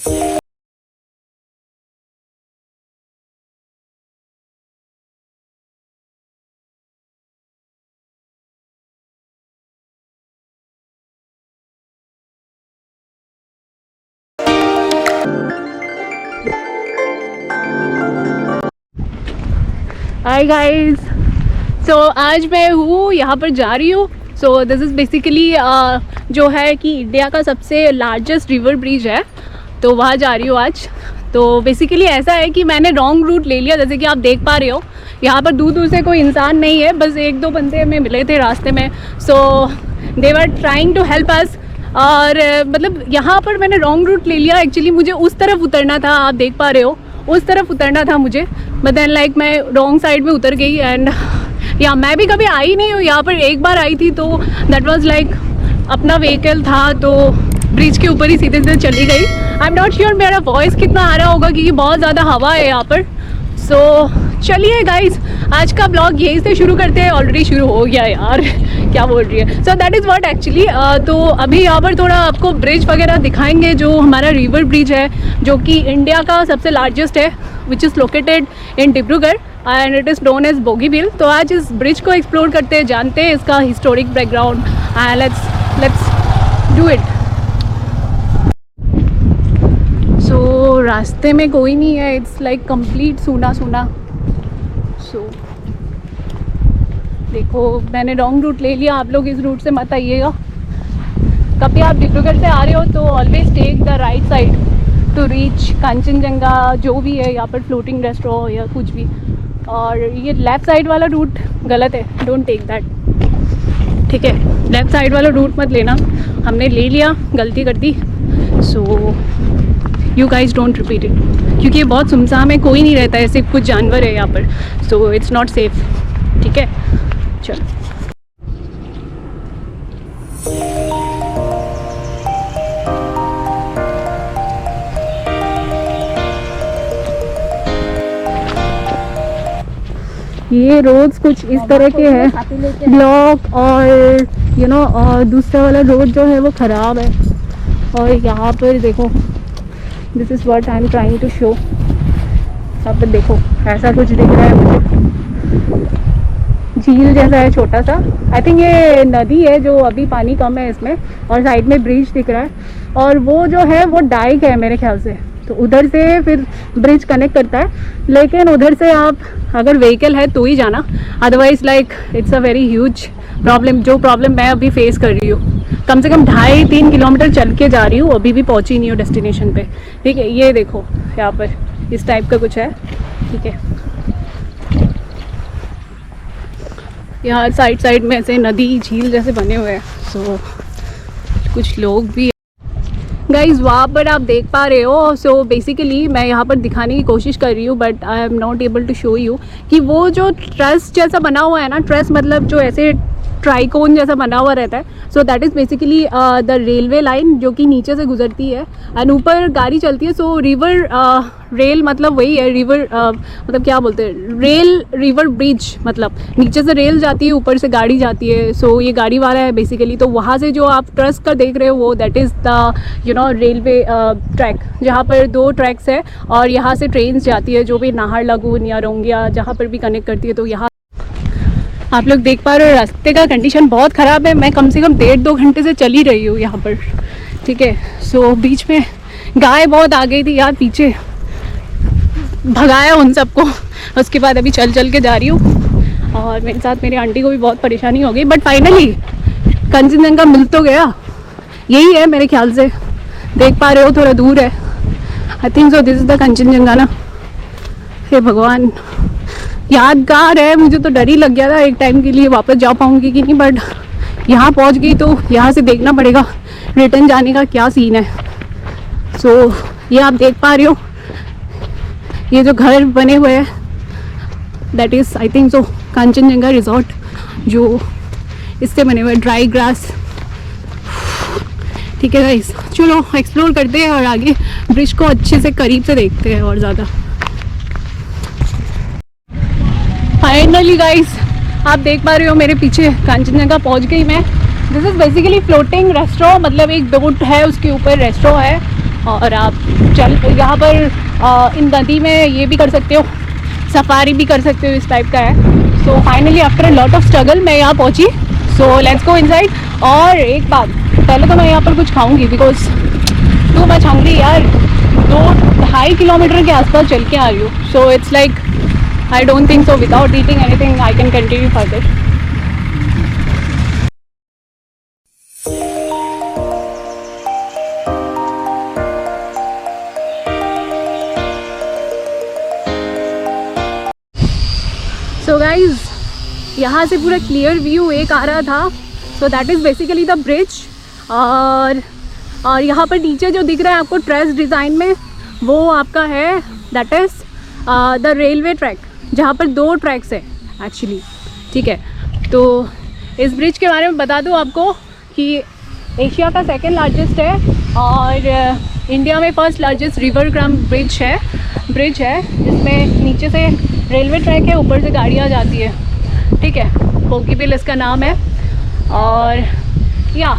Hi guys, सो आज मैं हूँ यहाँ पर जा रही हूँ। सो दिस इज़ बेसिकली जो है कि इंडिया का सबसे लार्जेस्ट रिवर ब्रिज है, तो वहाँ जा रही हूँ आज। तो बेसिकली ऐसा है कि मैंने रॉन्ग रूट ले लिया, जैसे कि आप देख पा रहे हो। यहाँ पर दूर दूर से कोई इंसान नहीं है, बस एक दो बंदे हमें मिले थे रास्ते में। So they were trying to help us. और मतलब यहाँ पर मैंने रॉन्ग रूट ले लिया। एक्चुअली मुझे उस तरफ उतरना था, आप देख पा रहे हो, उस तरफ उतरना था मुझे, बट देन लाइक मैं रॉन्ग साइड में उतर गई। एंड या मैं भी कभी आई नहीं हूँ यहाँ पर, एक बार आई थी, तो दैट वाज लाइक अपना व्हीकल था, तो ब्रिज के ऊपर ही सीधे सीधे चली गई। आई एम नॉट श्योर मेरा वॉइस कितना आ रहा होगा, क्योंकि बहुत ज़्यादा हवा है यहाँ पर। सो चलिए गाइज, आज का ब्लॉग यहीं से शुरू करते हैं। ऑलरेडी शुरू हो गया यार, क्या बोल रही है। So that is what actually. तो अभी यहाँ पर थोड़ा आपको ब्रिज वगैरह दिखाएंगे, जो हमारा रिवर ब्रिज है, जो कि इंडिया का सबसे लार्जेस्ट है, which is located in Dibrugarh and it is known as Bogibeel. तो आज इस ब्रिज को एक्सप्लोर करते हैं, जानते हैं इसका historic background and let's do it. So रास्ते में कोई नहीं है, इट्स लाइक कंप्लीट सूना सूना। सो देखो, मैंने रॉन्ग रूट ले लिया, आप लोग इस रूट से मत आइएगा। कभी आप डिब्रूगढ़ से आ रहे हो तो always take the right side to reach Kanchenjunga, जो भी है यहाँ पर, फ्लोटिंग रेस्टोरेंट या कुछ भी। और ये लेफ़्ट साइड वाला रूट गलत है, डोंट टेक दैट, ठीक है। लेफ़्ट साइड वाला रूट मत लेना, हमने ले लिया, गलती कर दी। So you guys don't repeat it, क्योंकि ये बहुत सुनसान है, कोई नहीं रहता है, सिर्फ कुछ जानवर है यहाँ पर। सो इट्स नॉट सेफ, ठीक है। चलो, ये रोड्स कुछ इस तरह के हैं, ब्लॉक, और यू नो दूसरा वाला रोड जो है वो ख़राब है। और यहाँ पर देखो, this is what I am trying to show. यहाँ पर देखो, ऐसा कुछ दिख रहा है मुझे, झील जैसा है छोटा सा। आई थिंक ये नदी है, जो अभी पानी कम है इसमें, और साइड में ब्रिज दिख रहा है। और वो जो है वो डाइक है मेरे ख्याल से, तो उधर से फिर ब्रिज कनेक्ट करता है। लेकिन उधर से आप अगर व्हीकल है तो ही जाना, otherwise like it's a very huge problem. जो प्रॉब्लम मैं अभी फेस कर रही हूँ, कम से कम 2.5-3 किलोमीटर चल के जा रही हूँ, अभी भी पहुँची नहीं हूँ डेस्टिनेशन पे, ठीक है। ये देखो, यहाँ पर इस टाइप का कुछ है, ठीक है। यहाँ साइड में ऐसे नदी झील जैसे बने हुए हैं। सो कुछ लोग भी गाइज वहाँ पर आप देख पा रहे हो। सो बेसिकली मैं यहाँ पर दिखाने की कोशिश कर रही हूँ, but I am not able to show you कि वो जो ट्रस जैसा बना हुआ है ना, ट्रस मतलब जो ऐसे ट्राइकोन जैसा बना हुआ रहता है। So that is basically the railway line, जो कि नीचे से गुजरती है एंड ऊपर गाड़ी चलती है। सो रिवर रेल मतलब वही है, रिवर मतलब क्या बोलते हैं, रेल रिवर ब्रिज, मतलब नीचे से रेल जाती है, ऊपर से गाड़ी जाती है। सो ये गाड़ी वाला है बेसिकली। तो वहाँ से जो आप ट्रस का देख रहे हो वो that is the you know railway track, जहाँ पर 2 ट्रैक्स है और यहाँ से ट्रेन्स जाती है, जो भी नाहरलगुन या रोंगिया जहाँ पर भी कनेक्ट करती है। तो यहाँ आप लोग देख पा रहे हो, रास्ते का कंडीशन बहुत ख़राब है। मैं कम से कम 1.5-2 घंटे से चली रही हूँ यहाँ पर, ठीक है। सो बीच में गाय बहुत आ गई थी यार, पीछे भगाया उन सबको। उसके बाद अभी चल के जा रही हूँ, और मेरे साथ मेरी आंटी को भी बहुत परेशानी हो गई। बट फाइनली कंचनजंगा मिल तो गया, यही है मेरे ख्याल से, देख पा रहे हो थोड़ा दूर है। I think so this is the Kanchenjunga ना। हे भगवान, यादगार है। मुझे तो डर ही लग गया था एक टाइम के लिए, वापस जा पाऊँगी कि नहीं, बट यहाँ पहुँच गई तो यहाँ से देखना पड़ेगा रिटर्न जाने का क्या सीन है। सो ये आप देख पा रहे हो, ये जो घर बने हुए हैं that is I think so Kanchenjunga resort, जो इससे बने हुए, ड्राई ग्रास, ठीक है गाइस। चलो एक्सप्लोर करते हैं और आगे ब्रिज को अच्छे से करीब से देखते हैं और ज़्यादा। फाइनली गाइस, आप देख पा रहे हो मेरे पीछे कंचनजंगा पहुंच गई मैं। This is basically floating restaurant, मतलब एक बोट है उसके ऊपर रेस्टोरेंट है। और आप यहाँ पर इन नदी में ये भी कर सकते हो, सफारी भी कर सकते हो, इस टाइप का है। So finally after a lot of struggle मैं यहाँ पहुँची। So let's go inside. और एक बात, पहले तो मैं यहाँ पर कुछ खाऊंगी बिकॉज टू मच हंग्री यार। 2-2.5 किलोमीटर के आसपास चल के आ रही हूँ। So it's like I don't think so without eating anything I can continue further. So guys, यहाँ से पूरा क्लियर व्यू एक आ रहा था। So that is basically the bridge. और यहाँ पर नीचे जो दिख रहा है आपको ट्रेस डिज़ाइन में, वो आपका है that is the railway track, जहाँ पर 2 ट्रैक्स है एक्चुअली। ठीक है, तो इस ब्रिज के बारे में बता दूँ आपको कि एशिया का 2nd लार्जेस्ट है और इंडिया में 1st largest river craft bridge है जिसमें नीचे से रेलवे ट्रैक है, ऊपर से गाड़ियाँ जाती है। ठीक है, बोगीबिल इसका नाम है। और या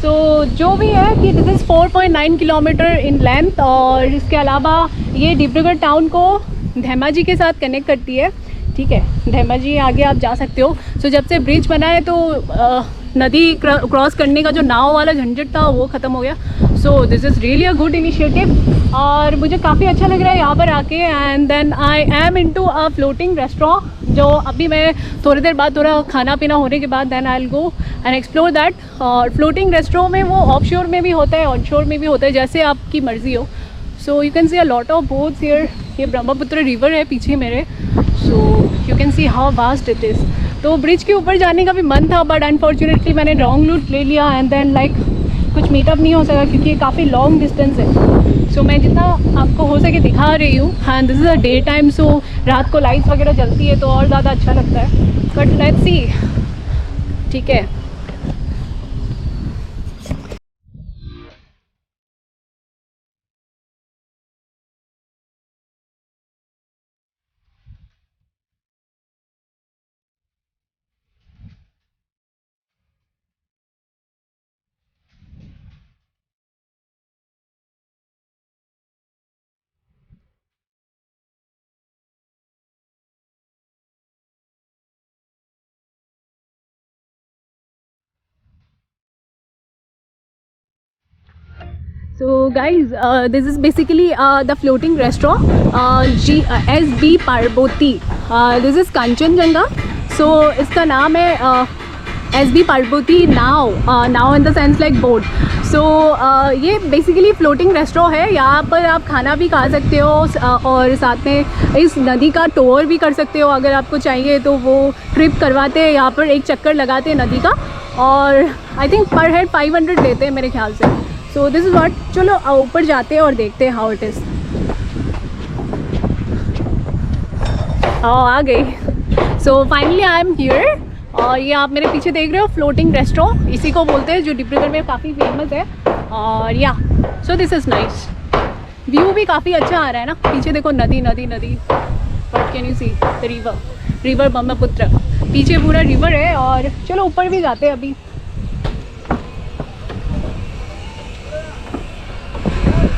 तो जो भी है कि this is 4.9 kilometre in length. और इसके अलावा ये डिब्रूगढ़ टाउन को धेमाजी के साथ कनेक्ट करती है। ठीक है, धेमाजी आगे आप जा सकते हो। सो जब से ब्रिज बना है तो नदी क्रॉस करने का जो नाव वाला झंझट था वो ख़त्म हो गया। So this is really a good initiative और मुझे काफ़ी अच्छा लग रहा है यहाँ पर आके। And then I am into a floating restaurant, जो अभी मैं थोड़ी देर बाद थोड़ा खाना पीना होने के बाद then I will go and explore that. और फ्लोटिंग रेस्टोरेंट में वो ऑफ शोर में भी होता है, ऑन शोर में भी होता है, जैसे आपकी मर्ज़ी हो। So you can see a lot of boats here. ये ब्रह्मपुत्र रिवर है पीछे मेरे। So you can see how vast it is. तो ब्रिज के ऊपर जाने का भी मन था बट अनफॉर्चुनेटली मैंने रॉन्ग रूट ले लिया एंड देन लाइक कुछ मीटअप नहीं हो सका क्योंकि ये काफ़ी लॉन्ग डिस्टेंस है। सो मैं जितना आपको हो सके दिखा रही हूँ। And this is a day time, so रात को लाइट्स वगैरह जलती है तो और ज़्यादा अच्छा लगता है। But let's see. ठीक है, so guys, this is basically the floating restaurant, SB Parboti. This is Kanchenjunga. So इसका नाम है SB पार्वती नाव in the sense like boat. So ये बेसिकली फ्लोटिंग रेस्टोरेंट है। यहाँ पर आप खाना भी खा सकते हो और साथ में इस नदी का टूर भी कर सकते हो अगर आपको चाहिए तो। वो ट्रिप करवाते हैं, यहाँ पर एक चक्कर लगाते हैं नदी का और आई थिंक पर हेड 500 लेते हैं मेरे ख्याल से। So this is what. चलो ऊपर जाते हैं और देखते हैं हाउ इट इज़। आ गई। So finally I am here. और ये आप मेरे पीछे देख रहे हो फ्लोटिंग रेस्टोरेंट, इसी को बोलते हैं, जो डिब्रूगढ़ में काफ़ी फेमस है। और या so this is nice. View भी काफ़ी अच्छा आ रहा है ना, पीछे देखो नदी नदी नदी। But can you see the river Brahmaputra, पीछे पूरा रिवर है। और चलो ऊपर भी जाते हैं अभी।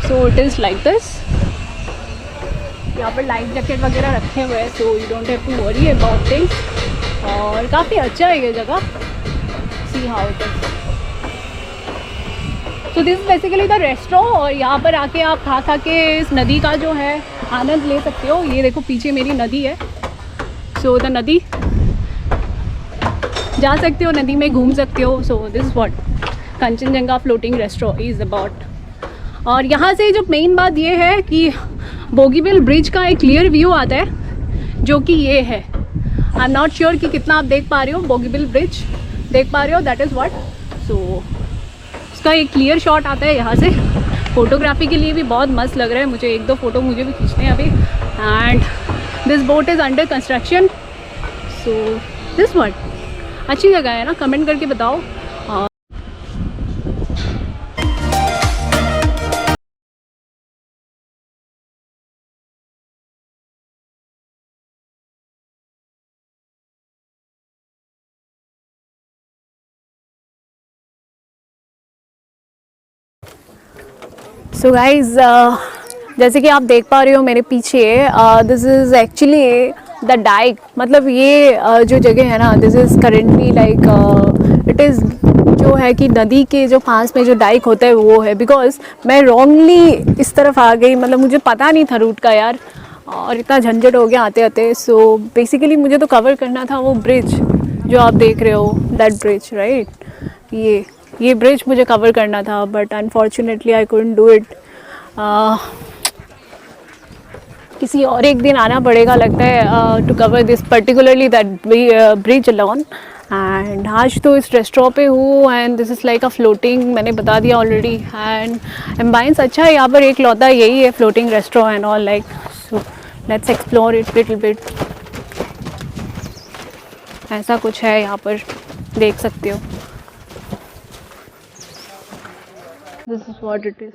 So it is like this. यहाँ पर लाइफ जैकेट वगैरह रखे हुए हैं, so you don't have to worry about things. और काफ़ी अच्छा है ये जगह। See how it is. So this is basically the restaurant और यहाँ पर आके आप खा के इस नदी का जो है आनंद ले सकते हो। ये देखो पीछे मेरी नदी है। सो द नदी जा सकते हो, नदी में घूम सकते हो। So this what Kanchenjunga floating restaurant is about. और यहाँ से जो मेन बात ये है कि बोगीबिल ब्रिज का एक क्लियर व्यू आता है, जो कि ये है। आई एम नॉट श्योर कि कितना आप देख पा रहे हो, बोगीबिल ब्रिज देख पा रहे हो, दैट इज़ व्हाट। सो उसका एक क्लियर शॉट आता है यहाँ से। फ़ोटोग्राफी के लिए भी बहुत मस्त लग रहा है मुझे। 1-2 फ़ोटो मुझे भी खींचने हैं अभी। And this boat is under construction. So this what. अच्छी जगह है ना, कमेंट करके बताओ। सो गाइज जैसे कि आप देख पा रहे हो मेरे पीछे, this is actually the dyke. मतलब ये जो जगह है ना, this is currently like it is जो है कि नदी के जो पास में जो डाइक होता है वो है। बिकॉज मैं रॉन्गली इस तरफ आ गई, मतलब मुझे पता नहीं था रूट का यार, और इतना झंझट हो गया आते आते। सो बेसिकली मुझे तो कवर करना था वो ब्रिज जो आप देख रहे हो, दैट ब्रिज राइट। ये ब्रिज मुझे कवर करना था, but unfortunately I couldn't do it. किसी और एक दिन आना पड़ेगा लगता है to cover this particularly that bridge alone. And आज तो इस रेस्टोरेंट पे हूँ and this is like a floating, मैंने बता दिया ऑलरेडी। एंड एम्बाइंस अच्छा है यहाँ पर, एक लौता यही है floating restaurant and all like. So let's explore it little bit. ऐसा कुछ है यहाँ पर, देख सकते हो। This is what it is.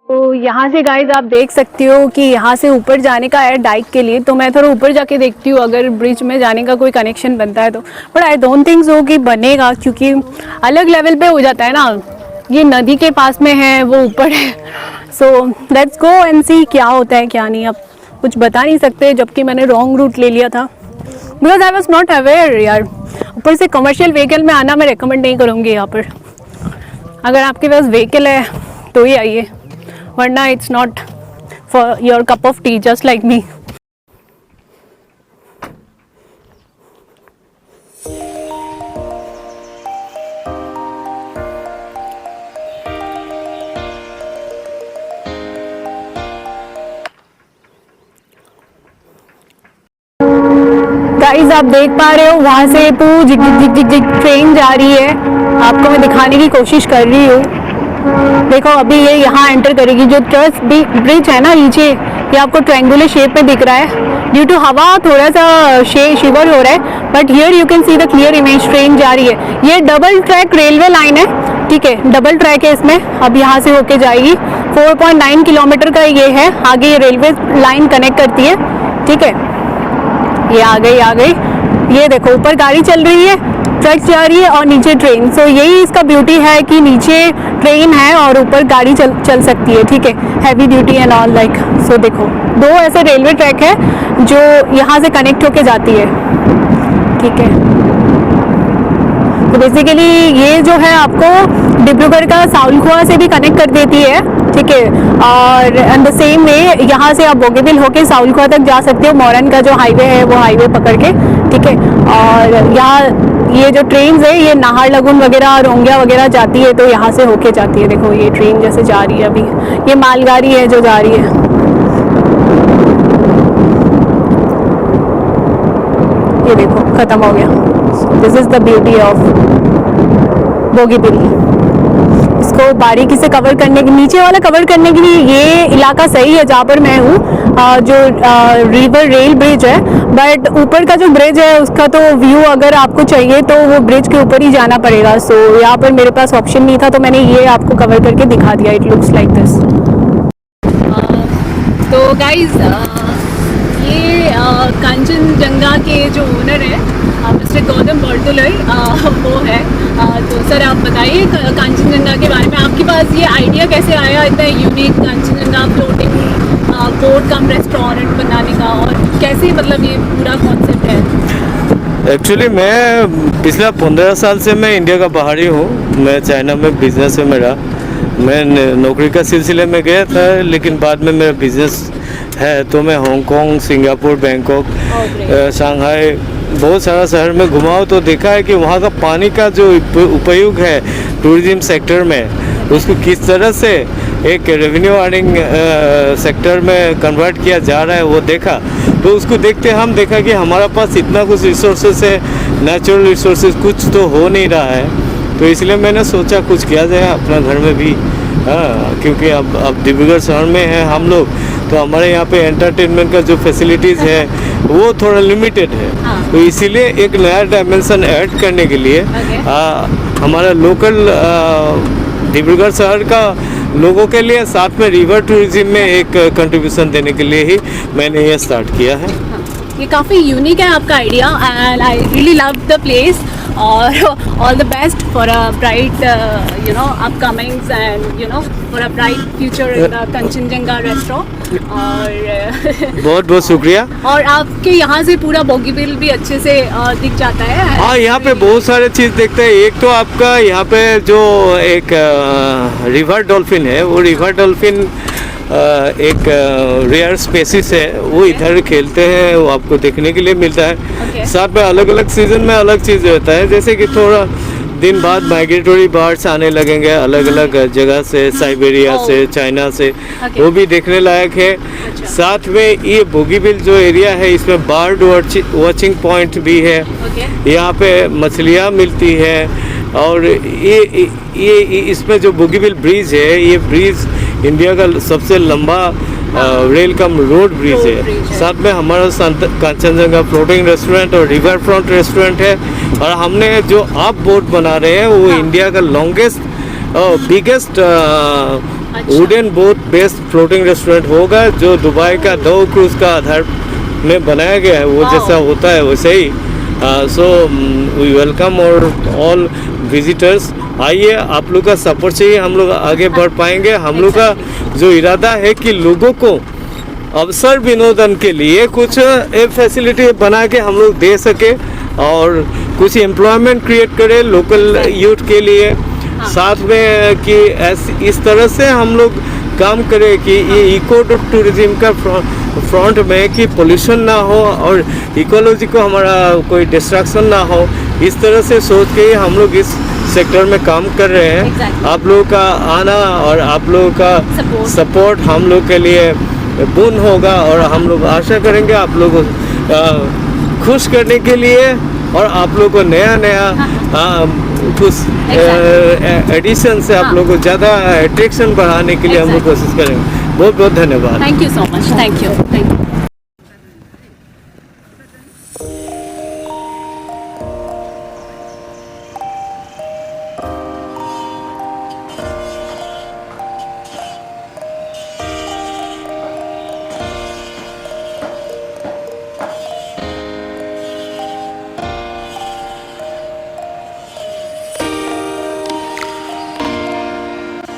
तो यहाँ से गाइज आप देख सकते हो कि यहाँ से ऊपर जाने का है डाइक के लिए। तो मैं थोड़ा ऊपर जाके देखती हूँ अगर ब्रिज में जाने का कोई कनेक्शन बनता है तो। But I don't think so कि बनेगा, क्योंकि अलग लेवल पे हो जाता है ना, ये नदी के पास में है, वो ऊपर है। सो लेट्स गो एंड सी क्या होता है क्या नहीं। अब कुछ बता नहीं सकते, जबकि मैंने रॉन्ग रूट ले लिया था because I was not aware यार। ऊपर से कमर्शियल व्हीकल में आना मैं रिकमेंड नहीं करूँगी यहाँ पर। अगर आपके पास व्हीकल है तो ही आइए, वरना it's not for your cup of tea, just like me. Guys आप देख पा रहे हो वहाँ से जिग जिग जिग जिग ट्रेन जा रही है। आपको मैं दिखाने की कोशिश कर रही हूँ। देखो अभी ये यहाँ एंटर करेगी। जो ट्रस्ट ब्रिज है ना नीचे, ये आपको ट्रायंगुलर शेप में दिख रहा है। ड्यू टू हवा थोड़ा सा शिवर हो रहा है, but here you can see the clear image. Train जा रही है। ये डबल ट्रैक रेलवे लाइन है, ठीक है, डबल ट्रैक है इसमें। अब यहाँ से होके जाएगी। 4.9 किलोमीटर का ये है। आगे ये रेलवे लाइन कनेक्ट करती है, ठीक है। ये आ गई। ये देखो ऊपर गाड़ी चल रही है, ट्रक जा रही है और नीचे ट्रेन। सो यही इसका ब्यूटी है कि नीचे ट्रेन है और ऊपर गाड़ी चल सकती है, ठीक है, heavy duty and all like. So देखो दो ऐसे रेलवे ट्रैक है जो यहाँ से कनेक्ट होके जाती है, ठीक है। तो बेसिकली ये जो है आपको डिब्रूगढ़ का साउलखुआ से भी कनेक्ट कर देती है, ठीक है। और द सेम वे यहाँ से आप बोगीबिल होके साउलखुआ तक जा सकते हो। मोरन का जो हाईवे है वो हाईवे पकड़ के, ठीक है। और यहाँ ये जो ट्रेन है ये नाहरलगुन वगैरह, रोंगिया वगैरह जाती है, तो यहाँ से होके जाती है। देखो ये ट्रेन जैसे जा रही है अभी, ये मालगाड़ी है जो जा रही है। ये देखो खत्म हो गया। This is the beauty of Bogibeel. इसको बारीकी से कवर करने के, नीचे वाला कवर करने के लिए ये इलाका सही है जहाँ पर मैं हूँ, जो रिवर रेल ब्रिज है। बट ऊपर का जो ब्रिज है उसका तो व्यू अगर आपको चाहिए तो वो ब्रिज के ऊपर ही जाना पड़ेगा। सो यहाँ पर मेरे पास ऑप्शन नहीं था, तो मैंने ये आपको कवर करके दिखा दिया। It looks like this. तो गाइज ये कांचनजंगा के जो ओनर है मिस्टर गौतम बर्दुलई वो है। तो सर आप बताइए कांचनजंगा के बारे में, आपके पास ये आइडिया कैसे आया इतना unique Kanchenjunga floating boat cum restaurant बनाने का, और कैसे मतलब ये पूरा कॉन्सेप्ट है? एक्चुअली मैं पिछला 15 साल से मैं इंडिया का बाहरी हूँ। मैं चाइना में बिजनेस है मेरा। मैं नौकरी का सिलसिले में गया था, लेकिन बाद में मेरा बिजनेस है तो मैं हांगकांग, सिंगापुर, बैंकॉक, शंघाई बहुत सारा शहर में घुमा हूँ। तो देखा है कि वहाँ का पानी का जो उपयोग है टूरिज्म सेक्टर में, उसको किस तरह से एक रेवेन्यू अर्निंग सेक्टर में कन्वर्ट किया जा रहा है वो देखा। तो उसको देखते हम देखा कि हमारा पास इतना कुछ रिसोर्सेस है, नेचुरल रिसोर्सेज कुछ तो हो नहीं रहा है। तो इसलिए मैंने सोचा कुछ किया जाए अपना घर में भी। क्योंकि अब डिब्रूगढ़ शहर में है हम लोग, तो हमारे यहाँ पे एंटरटेनमेंट का जो फैसिलिटीज़ है वो थोड़ा लिमिटेड है। तो इसीलिए एक नया डायमेंशन ऐड करने के लिए हमारा लोकल डिब्रूगढ़ शहर का लोगों के लिए, साथ में रिवर टूरिज्म में एक कंट्रीब्यूशन देने के लिए ही मैंने ये स्टार्ट किया है। ये काफ़ी यूनिक है आपका idea and I really love the place, और all the best for a bright upcomings and for a bright future in the Kanchenjunga restaurant. और बहुत बहुत शुक्रिया। और आपके यहाँ से पूरा बोगीबिल भी अच्छे से दिख जाता है। हाँ, यहाँ पे बहुत सारे चीज़ देखते हैं। एक तो आपका यहाँ पे जो एक रिवर डॉल्फिन है, वो रिवर डॉल्फिन एक रेयर स्पेसिस है, वो इधर खेलते हैं, वो आपको देखने के लिए मिलता है। साथ में अलग अलग सीजन में अलग चीज़ होता है, जैसे कि थोड़ा दिन बाद माइग्रेटरी बर्ड्स आने लगेंगे अलग अलग जगह से, साइबेरिया से, चाइना से, वो भी देखने लायक है। साथ में ये बोगीबिल जो एरिया है, इसमें बर्ड वॉचिंग पॉइंट भी है। यहाँ पे मछलियाँ मिलती है। और ये इसमें जो बोगीबिल ब्रिज है, ये ब्रिज इंडिया का सबसे लंबा रेल कम रोड ब्रिज है। साथ में हमारा कांचनजंगा फ्लोटिंग रेस्टोरेंट और रिवर फ्रंट रेस्टोरेंट है। और हमने जो आप बोट बना रहे हैं वो इंडिया का longest biggest wooden boat based floating restaurant होगा, जो दुबई का दो क्रूज का आधार में बनाया गया है। वो जैसा होता है वैसे ही। So we welcome all visitors. आइए, आप लोग का सपोर्ट चाहिए, हम लोग आगे बढ़ पाएंगे। हम लोग का जो इरादा है कि लोगों को अवसर विनोदन के लिए कुछ एक फैसिलिटी बना के हम लोग दे सके और कुछ एम्प्लॉयमेंट क्रिएट करें लोकल यूथ के लिए। साथ में कि इस तरह से हम लोग काम करें कि ये इको टूरिज्म का फ्रंट में कि पोल्यूशन ना हो और इकोलॉजी को हमारा कोई डिस्ट्रैक्शन ना हो, इस तरह से सोच के हम लोग इस सेक्टर में काम कर रहे हैं। आप लोगों का आना और आप लोगों का सपोर्ट हम लोग के लिए पूर्ण होगा, और हम लोग आशा करेंगे आप लोगों को खुश करने के लिए, और आप लोगों को नया कुछ एडिशन से आप लोगों को ज़्यादा अट्रैक्शन बढ़ाने के लिए हम लोग कोशिश करेंगे। बहुत बहुत धन्यवाद। Thank you so much. Thank you.